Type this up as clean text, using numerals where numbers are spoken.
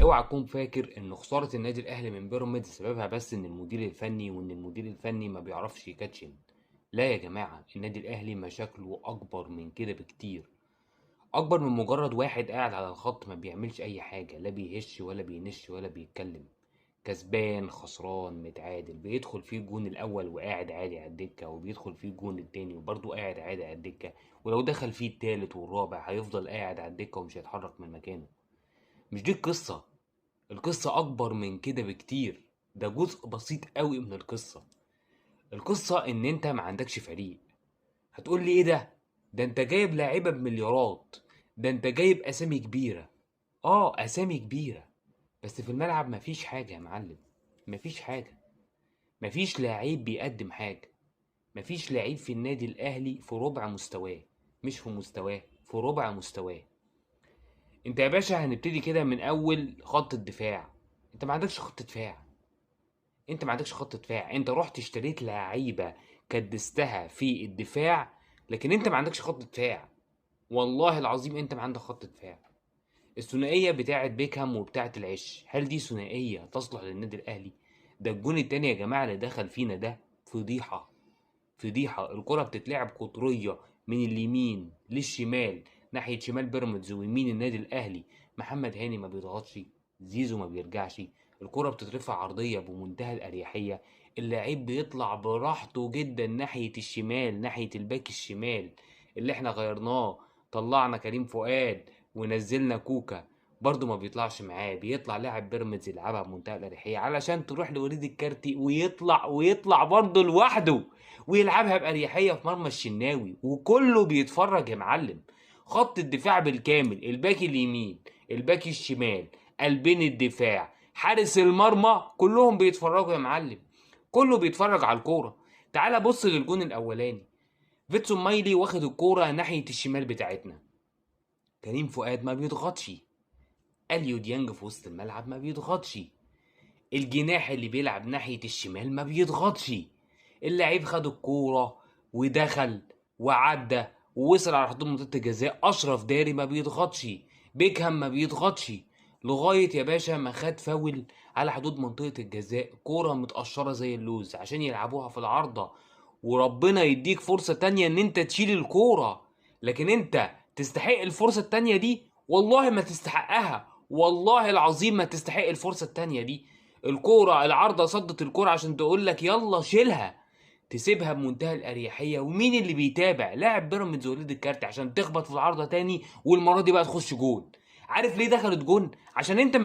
اوعى تكون فاكر ان خسارة النادي الاهلي من بيراميدز سببها بس ان المدير الفني وان المدير الفني ما بيعرفش يكاتشن. لا يا جماعة، النادي الاهلي مشاكله اكبر من كده بكتير، اكبر من مجرد واحد قاعد على الخط ما بيعملش اي حاجة، لا بيهش ولا بينش ولا بيتكلم، كسبان خسران متعادل، بيدخل فيه الجون الاول وقاعد عادي على الدكة، وبيدخل فيه الجون التاني وبرضه قاعد عادي على الدكة، ولو دخل فيه التالت والرابع هيفضل قاعد على الدكة ومش هيتحرك من مكانه. مش دي القصة، القصة أكبر من كده بكتير، ده جزء بسيط قوي من القصة. القصة إن أنت ما عندكش فريق. هتقول لي إيه ده؟ ده أنت جايب لاعيبة بمليارات، ده أنت جايب أسامي كبيرة. أسامي كبيرة، بس في الملعب مفيش حاجة يا معلم، مفيش حاجة، مفيش لعيب بيقدم حاجة، مفيش لعيب في النادي الأهلي في ربع مستواه، مش في مستواه، في ربع مستواه. أنت يا باشا هنبتدي كده من أول خط الدفاع. أنت ما عندكش خط دفاع، انت ما عندكش خط دفاع، انت رحت اشتريت لعيبه كدستها في الدفاع، لكن انت ما عندكش خط دفاع. والله العظيم انت ما عندك خط دفاع. الثنائيه بتاعه بيكهام وبتاعه العش، هل دي ثنائيه تصلح للنادي الاهلي؟ ده الجون التاني يا جماعه اللي دخل فينا ده فضيحه، فضيحه. الكره بتتلعب قطريه من اليمين للشمال، ناحيه شمال بيراميدز ويمين النادي الاهلي، محمد هاني ما بيضغطش، زيزو ما بيرجعش، الكرة بتترفع عرضية بمنتهى الأريحية، اللاعب بيطلع براحته جدا ناحية الشمال، ناحية الباك الشمال اللي احنا غيرناه، طلعنا كريم فؤاد ونزلنا كوكا، برضه ما بيطلعش معاه، بيطلع لاعب بيراميدز يلعبها بمنتهى الأريحية علشان تروح لوليد الكارتي ويطلع برضه لوحده ويلعبها بأريحية في مرمى الشناوي، وكله بيتفرج يا معلم. خط الدفاع بالكامل، الباك اليمين، الباك الشمال، قلبين الدفاع، حارس المرمى، كلهم بيتفرجوا يا معلم، كله بيتفرج على الكوره. تعال بص للجون الاولاني، فيتسون مايلي واخد الكوره ناحيه الشمال بتاعتنا، كريم فؤاد ما بيضغطش، اليو ديانج في وسط الملعب ما بيضغطش، الجناح اللي بيلعب ناحيه الشمال ما بيضغطش، اللعيب خد الكوره ودخل وعدى ووصل على حدود منطقه الجزاء، اشرف داري ما بيضغطش، بيكهام ما بيضغطش، لغايه يا باشا ما خد فاول على حدود منطقه الجزاء، كوره متقشره زي اللوز عشان يلعبوها في العارضه، وربنا يديك فرصه تانية ان انت تشيل الكوره. لكن انت تستحق الفرصه التانية دي؟ والله ما تستحقها، والله العظيم ما تستحق الفرصه التانية دي. الكوره العارضه صدت الكوره عشان تقول لك يلا شيلها، تسيبها بمنتهى الاريحيه، ومين اللي بيتابع؟ لاعب بيراميدز وليد الكارت، عشان تخبط في العارضه تاني والمره دي بقى تخش جون. عارف ليه دخلت جون؟ عشان انت